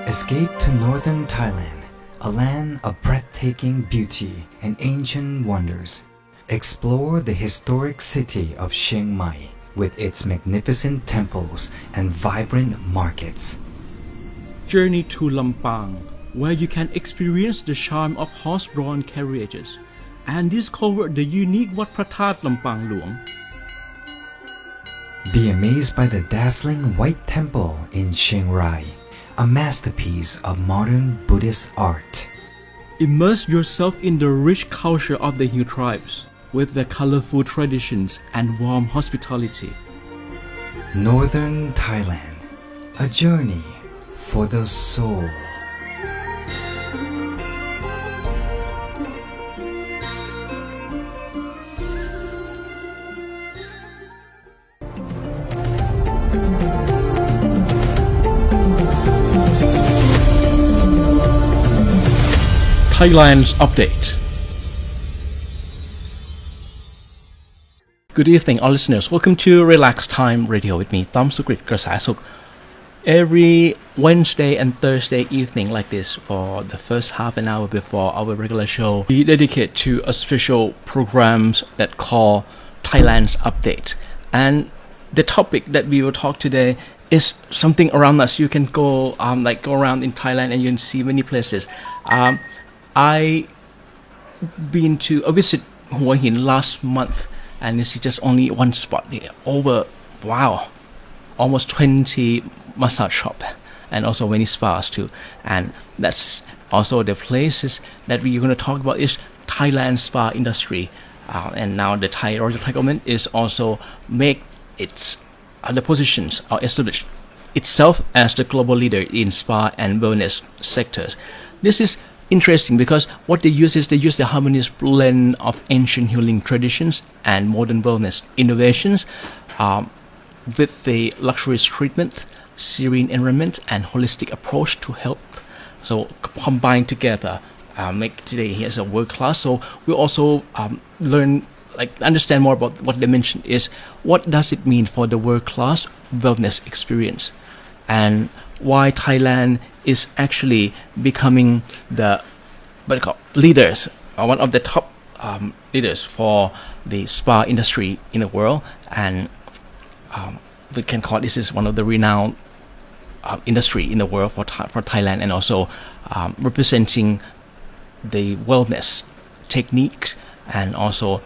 Escape to northern Thailand, a land of breathtaking beauty and ancient wonders. Explore the historic city of Chiang Mai with its magnificent temples and vibrant markets. Journey to Lampang, where you can experience the charm of horse-drawn carriages and discover the unique Wat Phra That Lampang Luang. Be amazed by the dazzling White Temple in Chiang Rai, a masterpiece of modern Buddhist art. Immerse yourself in the rich culture of the Hill tribes with their colorful traditions and warm hospitality. Northern Thailand, a journey for the soul. Thailand's update. Good evening, all listeners. Welcome to Relax Time Radio with me, Tom Sukrit Krasasuk. Every Wednesday and Thursday evening like this, for the first half an hour before our regular show, we dedicate to a special program that call Thailand's Update. And the topic that we will talk today is something around us. You can go go around in Thailand and you can see many places. I been to a visit Hua Hin last month, and this is just only one spot there. Almost 20 massage shop and also many spas too. And that's also the places that we're going to talk about is Thailand spa industry. And now the Royal Thai government is also make its the positions or establish itself as the global leader in spa and wellness sectors. This is interesting because what they use the harmonious blend of ancient healing traditions and modern wellness innovations with the luxurious treatment, serene environment, and holistic approach to help. So combined together, make today here as a world class. So we also understand more about what they mentioned is what does it mean for the world class wellness experience, and why Thailand is actually becoming the leaders, one of the top leaders for the spa industry in the world, and we can call this is one of the renowned industry in the world for Thailand, and also representing the wellness techniques, and also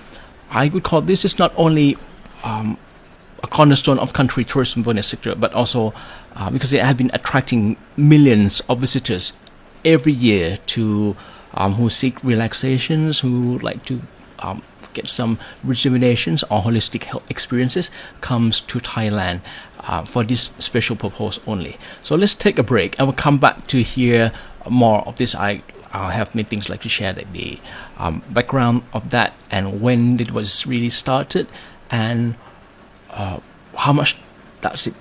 I would call this is not only a cornerstone of country tourism wellness sector, but also because it has been attracting millions of visitors every year to who seek relaxations, who like to get some rejuvenations or holistic health experiences, comes to Thailand for this special purpose only. So let's take a break and we'll come back to hear more of this. I have many things like to share, like the background of that and when it was really started, and how much does it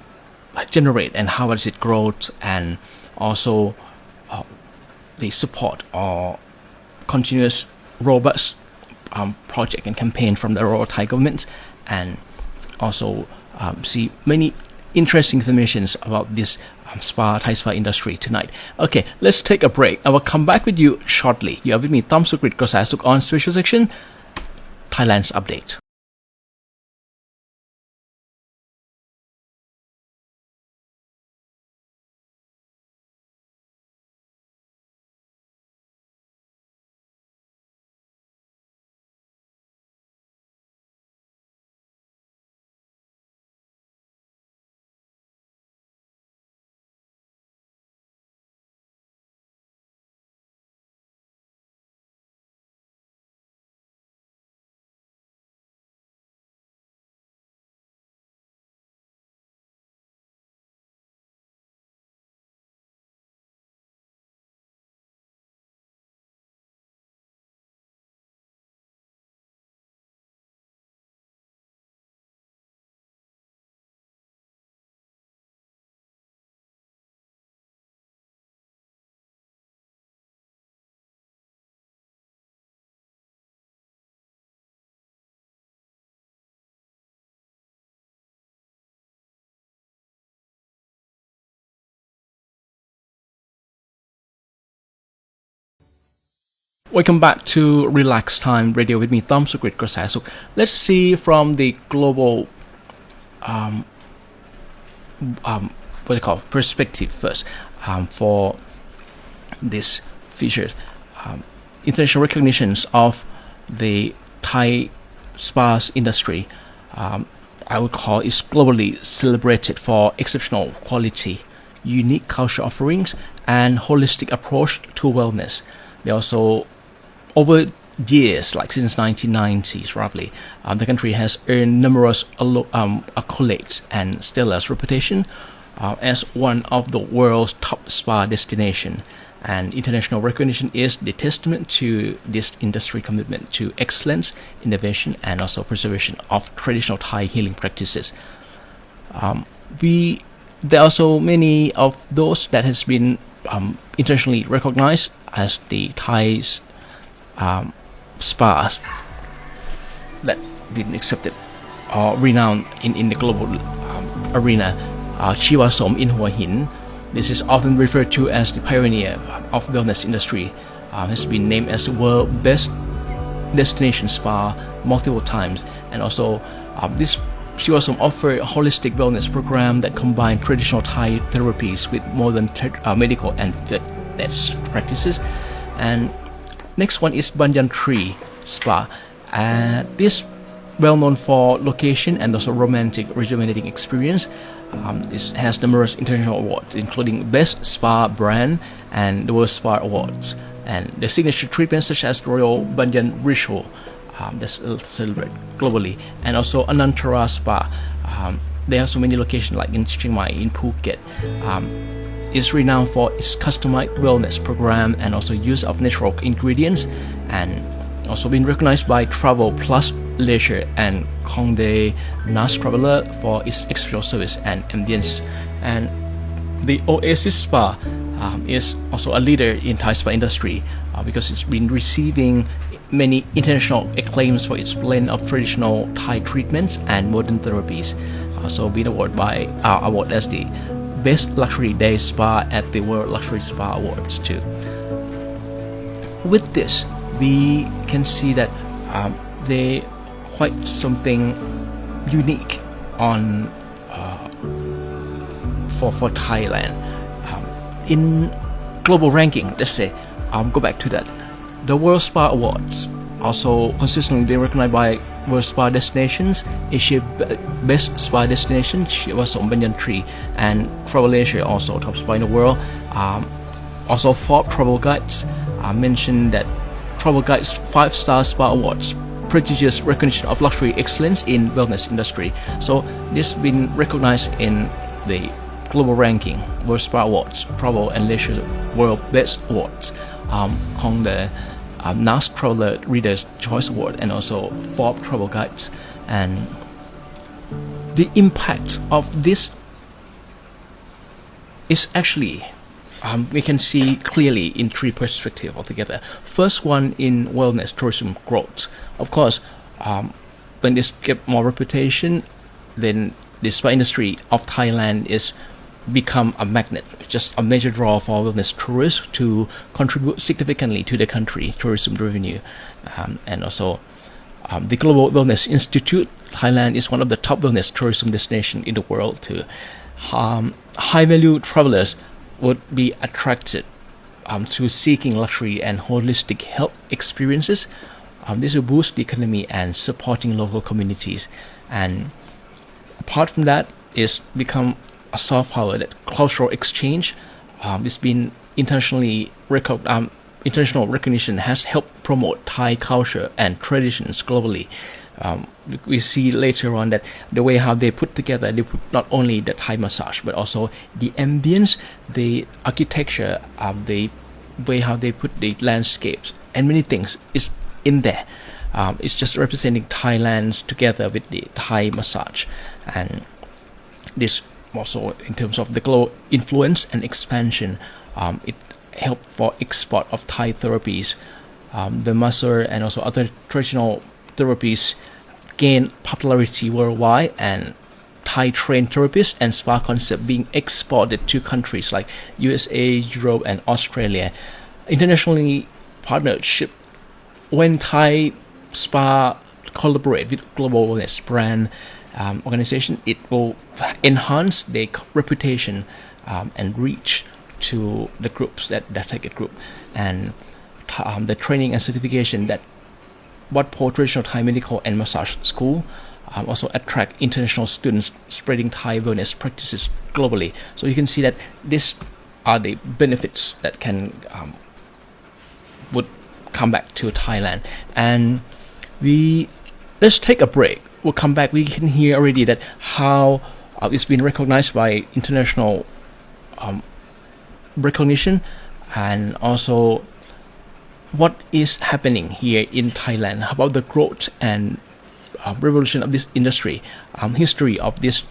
generate and how does it grow, and also the support or continuous robust project and campaign from the Royal Thai government, and also see many interesting information about this Thai spa industry tonight. Okay, let's take a break. I will come back with you shortly. You are with me, Tom Sukrit Krasasuk, on special section Thailand's Update. Welcome back to Relax Time Radio with me, Tom Sukrit Krasasuk. Let's see from the global, perspective first for these features. International recognitions of the Thai spa industry, I would call, is globally celebrated for exceptional quality, unique cultural offerings, and holistic approach to wellness. They also, over years, like since 1990s roughly, the country has earned numerous accolades and stellar reputation as one of the world's top spa destination. And international recognition is the testament to this industry commitment to excellence, innovation, and also preservation of traditional Thai healing practices. There are also many of those that has been internationally recognized as the Thai spas that been accepted or renowned in the global arena. Chiwasom in Hua Hin, this is often referred to as the pioneer of wellness industry, has been named as the world's best destination spa multiple times, and also this Chiwasom offer a holistic wellness program that combine traditional Thai therapies with modern medical and fitness practices. And next one is Banyan Tree Spa. This well known for location and also romantic rejuvenating experience. This has numerous international awards, including Best Spa Brand and the World Spa Awards. And the signature treatments such as Royal Banyan Ritual, that's celebrated globally, and also Anantara Spa. There are so many locations like in Chiang Mai, in Phuket. Is renowned for its customized wellness program and also use of natural ingredients, and also been recognized by Travel Plus Leisure and Condé Nast Traveler for its exceptional service and ambience. And the Oasis Spa is also a leader in Thai spa industry because it's been receiving many international acclaims for its blend of traditional Thai treatments and modern therapies. Also been awarded as the Best Luxury Day Spa at the World Luxury Spa Awards too. With this, we can see that they quite something unique on for Thailand. In global ranking, let's say, go back to that. The World Spa Awards also consistently been recognized by World Spa Destinations, Asia Best Spa Destination, Chiwasom Banyan Tree, and Travel Asia, also top spa in the world. Also, Forbes Travel Guides mentioned that Travel Guides 5-star Spa Awards, prestigious recognition of luxury excellence in wellness industry. So this has been recognized in the global ranking, World Spa Awards, Travel and Leisure World Best Awards, on the Nast Traveler Reader's Choice Award, and also Forbes Travel Guides. And the impact of this is actually we can see clearly in three perspectives altogether. First one in wellness tourism growth. Of course, when this get more reputation, then the spa industry of Thailand is become a magnet, just a major draw for wellness tourists to contribute significantly to the country tourism revenue. And also the Global Wellness Institute, Thailand is one of the top wellness tourism destinations in the world too. High value travelers would be attracted to seeking luxury and holistic health experiences. This will boost the economy and supporting local communities. And apart from that, is become a soft power that cultural exchange. It's been international recognition has helped promote Thai culture and traditions globally. We see later on that the way how they put together, they put not only the Thai massage but also the ambience, the architecture, the way how they put the landscapes and many things is in there. It's just representing Thailand's together with the Thai massage, and this also in terms of the global influence and expansion, it helped for export of Thai therapies. The masseur and also other traditional therapies gain popularity worldwide, and Thai trained therapists and spa concept being exported to countries like USA, Europe, and Australia. Internationally, partnership when Thai spa collaborate with global wellness brand organization, it will enhance their reputation and reach to the groups, that target group, and the training and certification that Wat Po Traditional Thai Medical and Massage School also attract international students spreading Thai wellness practices globally. So you can see that these are the benefits that can would come back to Thailand. And let's take a break. We'll come back. We can hear already that how it's been recognized by international recognition, and also what is happening here in Thailand about the growth and revolution of this industry, history of this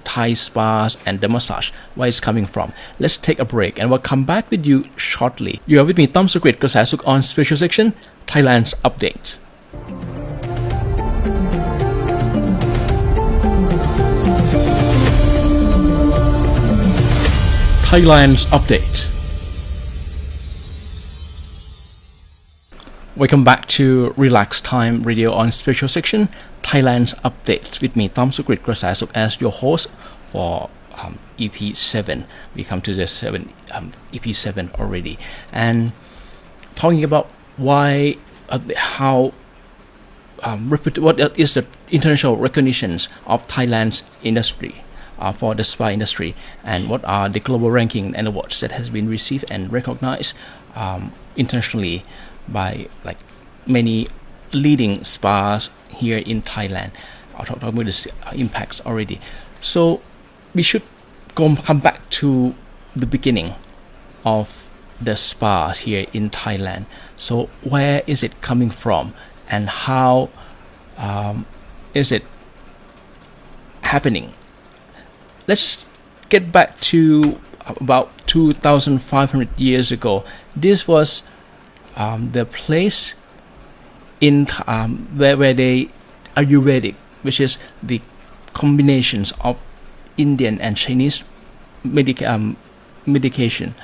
Thai spas and the massage, where it's coming from. Let's take a break and we'll come back with you shortly. You are with me, Tom Sukrit Kasasuk, on Special Section, Thailand's Updates. Thailand's Update. Welcome back to Relax Time Radio on Special Section, Thailand's Updates, with me, Tom Sukrit Krasasuk, as your host for EP7. We come to the EP7 already, and talking about why, what is the international recognitions of Thailand's industry for the spa industry, and what are the global ranking and awards that has been received and recognized internationally by like many leading spas here in Thailand. I'll talk about the impacts already. So we should come back to the beginning of the spas here in Thailand. So where is it coming from, and how is it happening? Let's get back to about 2,500 years ago. This was the place in where they Ayurvedic, which is the combinations of Indian and Chinese medication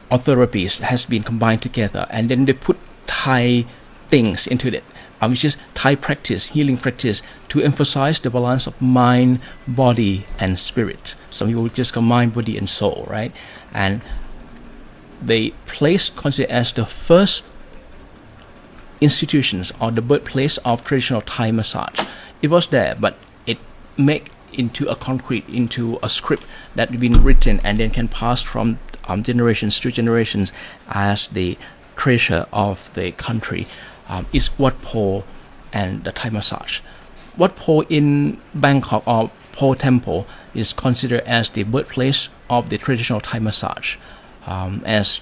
or therapies has been combined together, and then they put Thai things into it, which is Thai practice, healing practice, to emphasize the balance of mind, body, and spirit. Some people just combine body and soul, right? And the place considered as the first institutions or the birthplace of traditional Thai massage. It was there, but it made into a concrete, into a script that had been written and then can pass from generations to generations as the treasure of the country, is Wat Po and the Thai massage. Wat Po in Bangkok, or Po Temple, is considered as the birthplace of the traditional Thai massage, as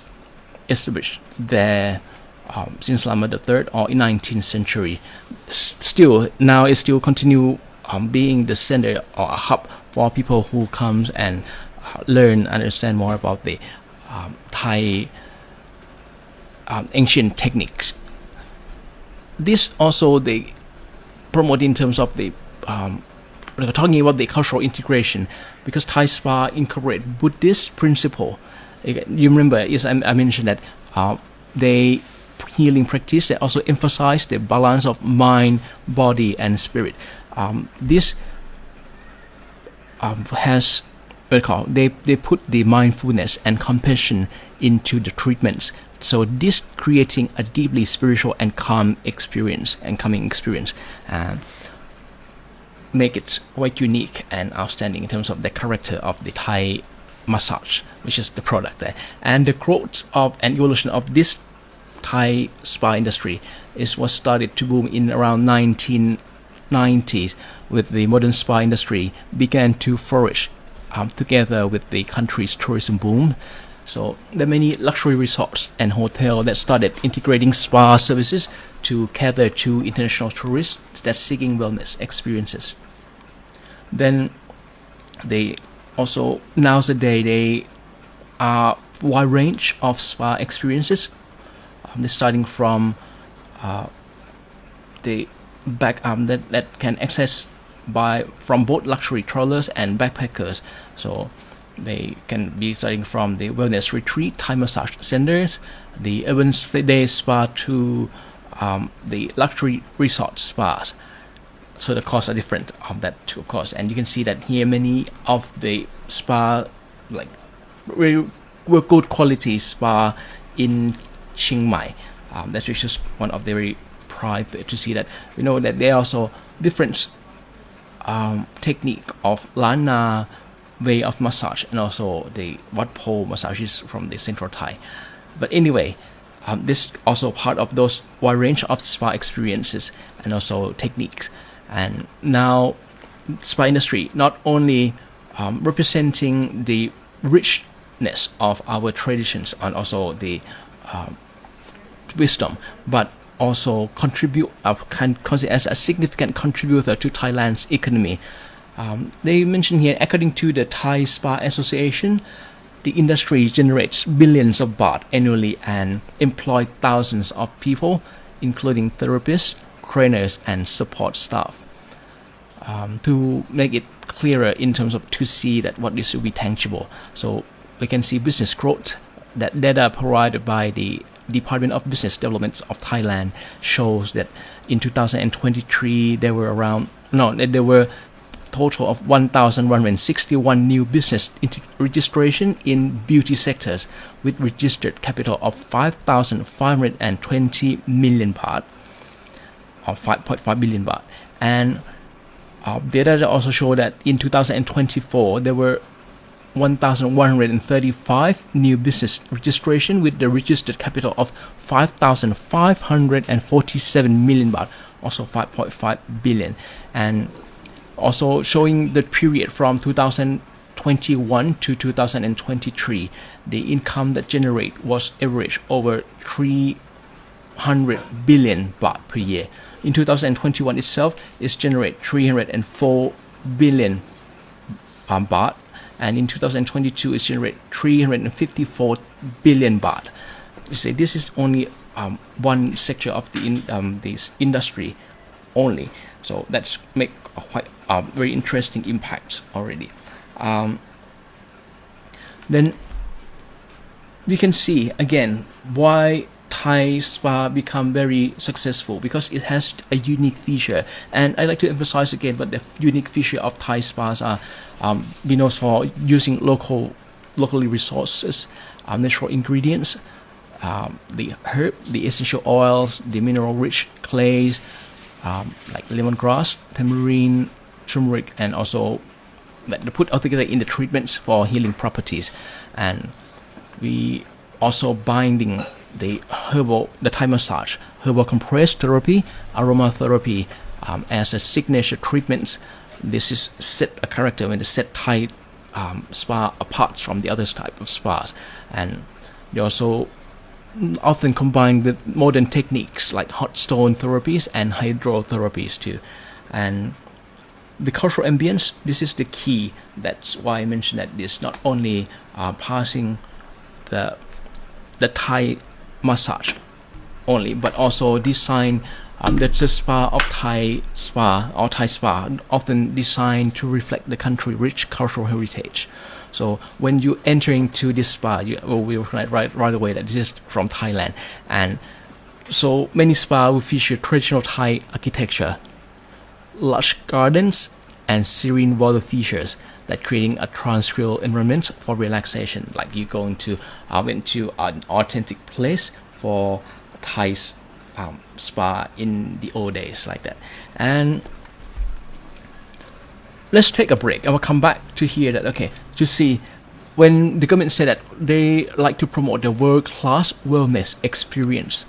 established there since Lama III or in 19th century. Still, now it still continue being the center or a hub for people who comes and learn, understand more about the Thai ancient techniques. This also they promote in terms of the talking about the cultural integration, because Thai spa incorporate Buddhist principle. You remember, I mentioned that they healing practice that also emphasize the balance of mind, body, and spirit. This has they put the mindfulness and compassion into the treatments. So this creating a deeply spiritual and calming experience, make it quite unique and outstanding in terms of the character of the Thai massage, which is the product there. And the growth of and evolution of this Thai spa industry is what started to boom in around 1990s, with the modern spa industry began to flourish together with the country's tourism boom. So there are many luxury resorts and hotels that started integrating spa services to cater to international tourists that seeking wellness experiences. Then they also, nowadays, they are wide range of spa experiences. They're starting from the back that can access from both luxury travelers and backpackers. So They can be starting from the wellness retreat, Thai massage centers, the urban day spa to the luxury resort spas. So the costs are different of that too, of course. And you can see that here many of the spa, like very good quality spa in Chiang Mai. That's just one of the very private to see that. We know that there are also different technique of Lana way of massage and also the Wat Po massages from the central Thai. But anyway, this also part of those wide range of spa experiences and also techniques. And now spa industry not only representing the richness of our traditions and also the wisdom, but also contribute can consider as a significant contributor to Thailand's economy. They mention here, according to the Thai Spa Association, the industry generates billions of baht annually and employs thousands of people, including therapists, trainers, and support staff. To make it clearer in terms of to see that what this will be tangible. So we can see business growth. That data provided by the Department of Business Development of Thailand shows that in 2023 there were total of 1,161 new business registration in beauty sectors with registered capital of 5,520 million baht or 5.5 billion baht. And data also show that in 2024 there were 1,135 new business registration with the registered capital of 5,547 million baht, also 5.5 billion. And also showing the period from 2021 to 2023, the income that generate was average over 300 billion baht per year. In 2021 itself, it generate 304 billion baht, and in 2022 it generate 354 billion baht. You say this is only one sector of the this industry only. So that's make a quite very interesting impact already. Then we can see again why Thai spa become very successful, because it has a unique feature. And I like to emphasize again what the unique feature of Thai spas are. We know for using locally resources, natural ingredients, the herb, the essential oils, the mineral-rich clays, like lemongrass, tamarind, turmeric, and also that put all together in the treatments for healing properties. And we also binding the Thai massage, herbal compressed therapy, aromatherapy as a signature treatment. This is set a character when the set Thai spa apart from the other type of spas. And they also often combined with modern techniques like hot stone therapies and hydrotherapies too. And the cultural ambience, this is the key. That's why I mentioned that this not only passing the Thai massage only, but also design that's a spa of Thai spa or Thai spa often designed to reflect the country's rich cultural heritage. So when you enter into this spa, you will right away that this is from Thailand. And so many spas will feature traditional Thai architecture, lush gardens, and serene water features that creating a tranquil environment for relaxation. Like you going to went to an authentic place for Thai spa in the old days like that. And let's take a break and we'll come back to hear that, okay, to see when the government said that they like to promote the world-class wellness experience.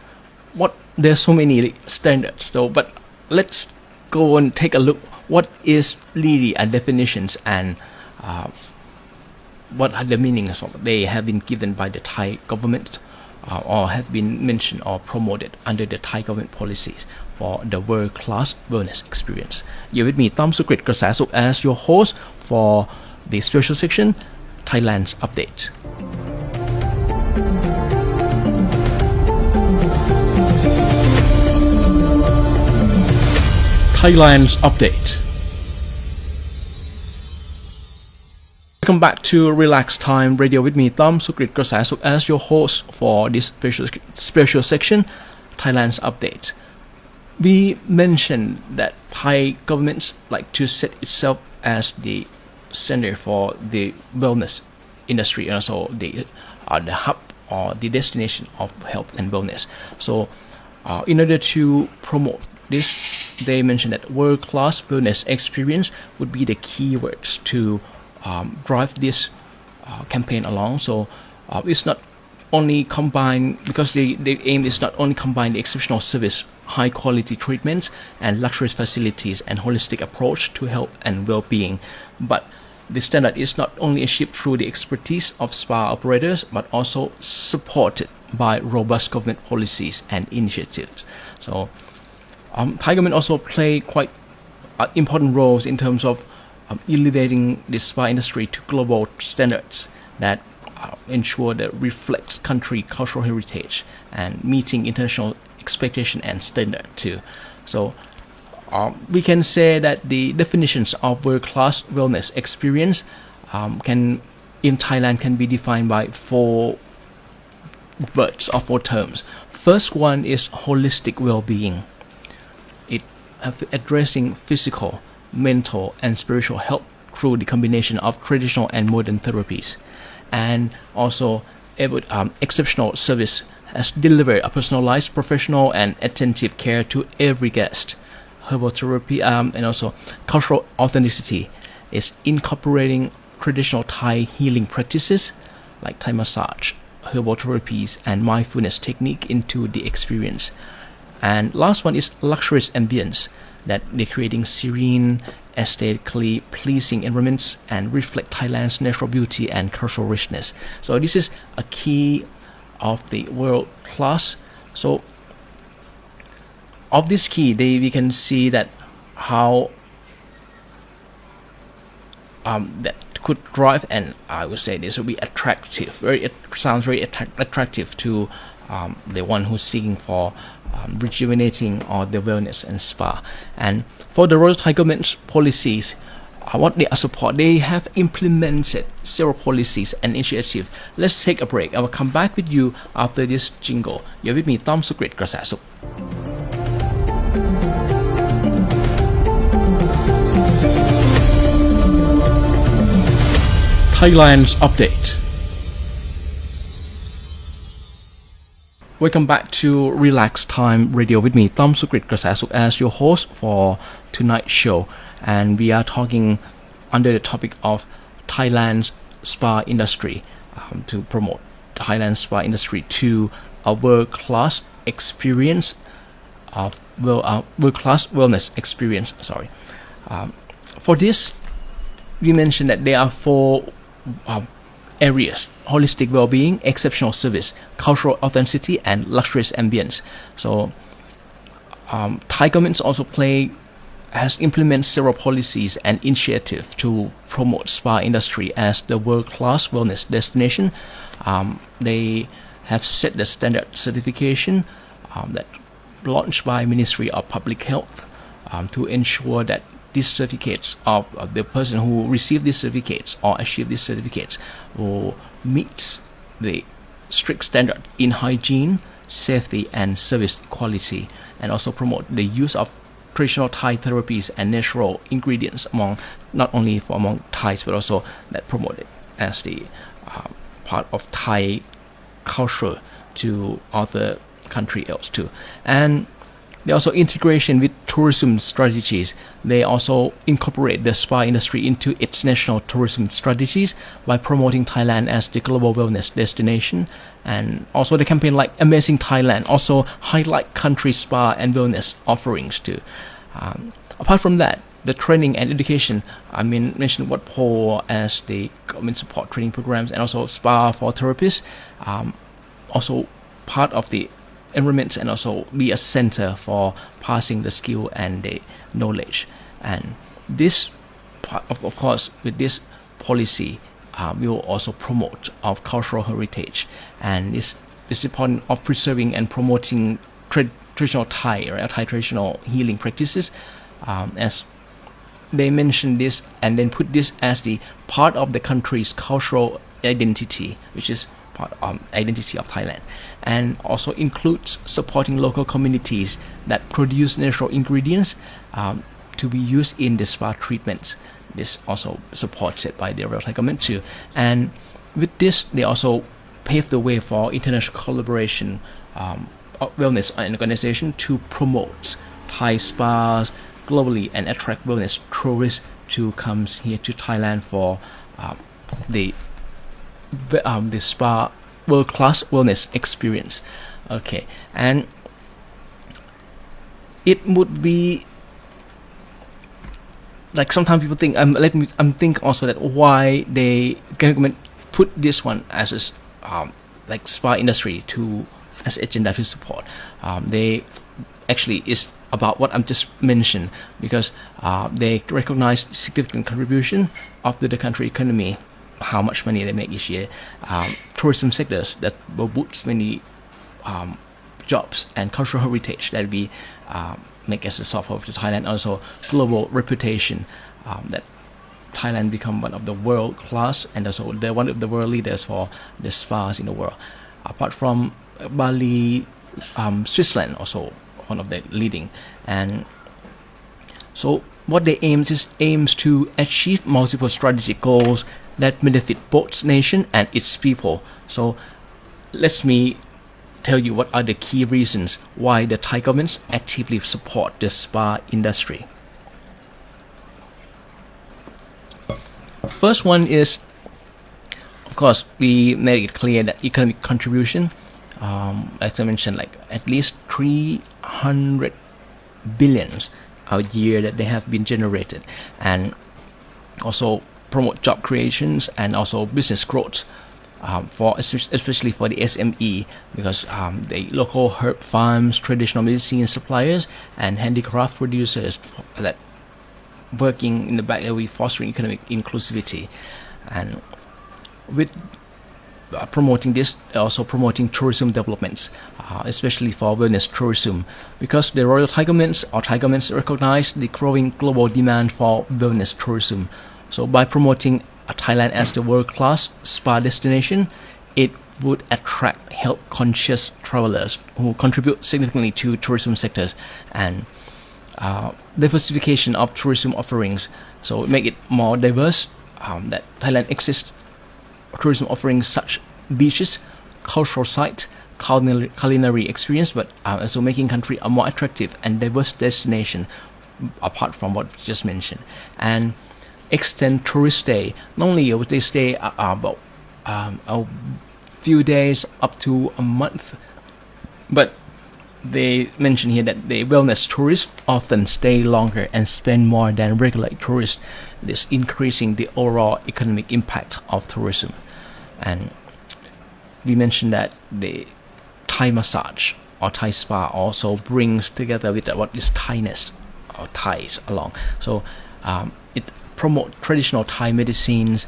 There's so many standards though, but let's go and take a look what is really a definitions and what are the meanings of they have been given by the Thai government or have been mentioned or promoted under the Thai government policies for the world-class wellness experience. You're with me, Tom Sukrit Krasasuk, as your host for the special section, Thailand's Update. Thailand's Update. Welcome back to Relax Time Radio with me, Tom Sukrit Krasasuk, as your host for this special section, Thailand's Update. We mentioned that Thai governments like to set itself as the center for the wellness industry and also the hub or the destination of health and wellness. So, in order to promote this, they mentioned that world-class wellness experience would be the keywords to drive this campaign along. So it's not only combine, because the aim is not only combine the exceptional service, high quality treatments and luxurious facilities and holistic approach to health and well-being, but the standard is not only achieved through the expertise of spa operators but also supported by robust government policies and initiatives. So Thai government also play quite important roles in terms of elevating the spa industry to global standards that ensure that reflects country cultural heritage and meeting international expectation and standard too. So we can say that the definitions of world-class wellness experience in Thailand can be defined by 4 words or 4 terms. First one is holistic well-being. It addressing physical, mental and spiritual health through the combination of traditional and modern therapies, and also exceptional service has delivered a personalized, professional and attentive care to every guest. Herbal therapy and also cultural authenticity is incorporating traditional Thai healing practices like Thai massage, herbal therapies and mindfulness technique into the experience. And last one is luxurious ambience, that they're creating serene, aesthetically pleasing environments and reflect Thailand's natural beauty and cultural richness. So this is a key of the world class. So of this key, we can see that how that could drive, and I would say this will be attractive. It sounds very attractive to the one who's seeking for rejuvenating or the wellness and spa. And for the Royal Thai government's policies, what they are support, they have implemented several policies and initiatives. Let's take a break. I will come back with you after this jingle. You're with me, Tom Sukrit Krasasuk. Thailand's Update. Welcome back to Relax Time Radio with me, Tom Sukrit Krasasuk, as your host for tonight's show. And we are talking under the topic of Thailand's spa industry, to promote Thailand's spa industry to a world-class experience of world-class wellness experience. For this, we mentioned that there are 4 areas: holistic well-being, exceptional service, cultural authenticity, and luxurious ambience. So Thai governments also has implemented several policies and initiatives to promote spa industry as the world-class wellness destination. They have set the standard certification that launched by Ministry of Public Health to ensure that these certificates of the person who received these certificates or achieved these certificates will meet the strict standard in hygiene, safety and service quality, and also promote the use of traditional Thai therapies and natural ingredients not only among Thais but also that promote it as the part of Thai culture to other country else too. And they also integration with tourism strategies. They also incorporate the spa industry into its national tourism strategies by promoting Thailand as the global wellness destination. And also the campaign like Amazing Thailand also highlight country spa and wellness offerings too. Apart from that, the training and education, mentioned what PO as the government support training programs and also spa for therapists, also part of the environments and also be a center for passing the skill and the knowledge. And this part of course with this policy will also promote of cultural heritage, and this important of preserving and promoting traditional Thai traditional healing practices as they mention this and then put this as the part of the country's cultural identity, which is part of identity of Thailand, and also includes supporting local communities that produce natural ingredients to be used in the spa treatments. This also supported by the Royal Thai government too. And with this, they also paved the way for international collaboration of wellness organization to promote Thai spas globally and attract wellness tourists to come here to Thailand for the spa world-class wellness experience. Okay, and it would be like sometimes people think think also that why the government put this one as a like spa industry to as agenda to support. They actually is about what I'm just mentioned because they recognize significant contribution of the country economy, how much money they make each year. Tourism sectors that will boost many jobs and cultural heritage that we make as a soft power to Thailand. Also global reputation that Thailand become one of the world class and also they're one of the world leaders for the spas in the world. Apart from Bali, Switzerland also one of the leading. And so what they aims to achieve multiple strategic goals that benefit both nation and its people. So let me tell you what are the key reasons why the Thai governments actively support the spa industry. First one is, of course, we made it clear that economic contribution, as I mentioned, like at least 300 billions a year that they have been generated, and also promote job creations and also business growth especially for the SME, because the local herb farms, traditional medicine suppliers, and handicraft producers that working in the back that we fostering economic inclusivity. And with promoting this, also promoting tourism developments, especially for wellness tourism, because the Royal Thai governments or Thai governments recognize the growing global demand for wellness tourism. So by promoting Thailand as the world-class spa destination, it would attract health-conscious travelers who contribute significantly to tourism sectors and diversification of tourism offerings. So make it more diverse. That Thailand exists tourism offerings such beaches, cultural sites, culinary experience, but also making country a more attractive and diverse destination apart from what we just mentioned. And extend tourist stay. Not only would they stay about a few days up to a month, but they mention here that the wellness tourists often stay longer and spend more than regular tourists, this increasing the overall economic impact of tourism. And we mentioned that the Thai massage or Thai spa also brings together with what is Thainess or Thais along. So it promote traditional Thai medicines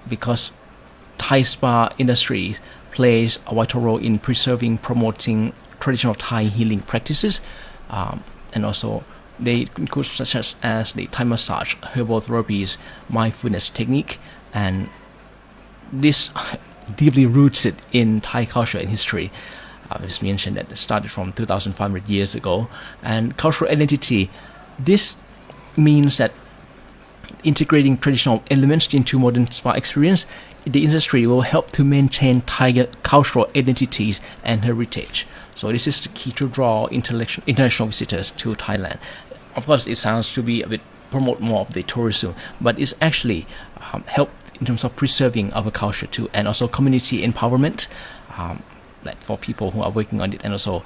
because Thai spa industry plays a vital role in preserving, promoting traditional Thai healing practices, and also they include such as the Thai massage, herbal therapies, mindfulness technique, and this deeply rooted in Thai culture and history. As mentioned, that it started from 2,500 years ago. And cultural identity, this means that integrating traditional elements into modern spa experience, the industry will help to maintain Thai cultural identities and heritage. So this is the key to draw international visitors to Thailand. Of course, it sounds to be a bit promote more of the tourism, but it's actually help in terms of preserving our culture too, and also community empowerment, like for people who are working on it, and also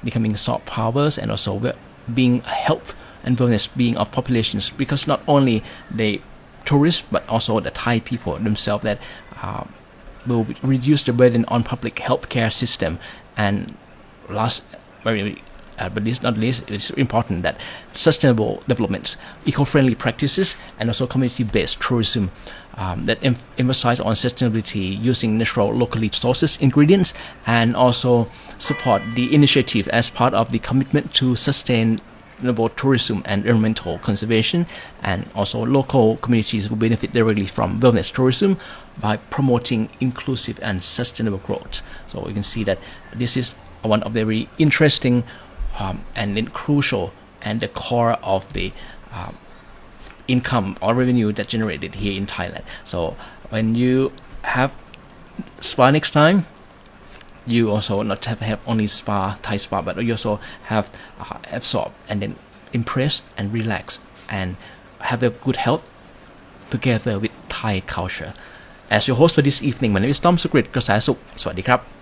becoming soft powers, and also being health and wellness being of populations, because not only the tourists but also the Thai people themselves that will reduce the burden on public healthcare system. And last, but this not least, it's important that sustainable developments, eco-friendly practices, and also community-based tourism that emphasize on sustainability using natural locally sources ingredients, and also support the initiative as part of the commitment to sustain sustainable tourism and environmental conservation, and also local communities will benefit directly from wellness tourism by promoting inclusive and sustainable growth. So you can see that this is one of the very interesting and then crucial and the core of the income or revenue that generated here in Thailand. So when you have spa next time, you also not have only spa, Thai spa, but you also have absorb and then impress and relax and have a good health together with Thai culture. As your host for this evening, my name is Tom Sukrit กระแสสุขสวัสดีครับ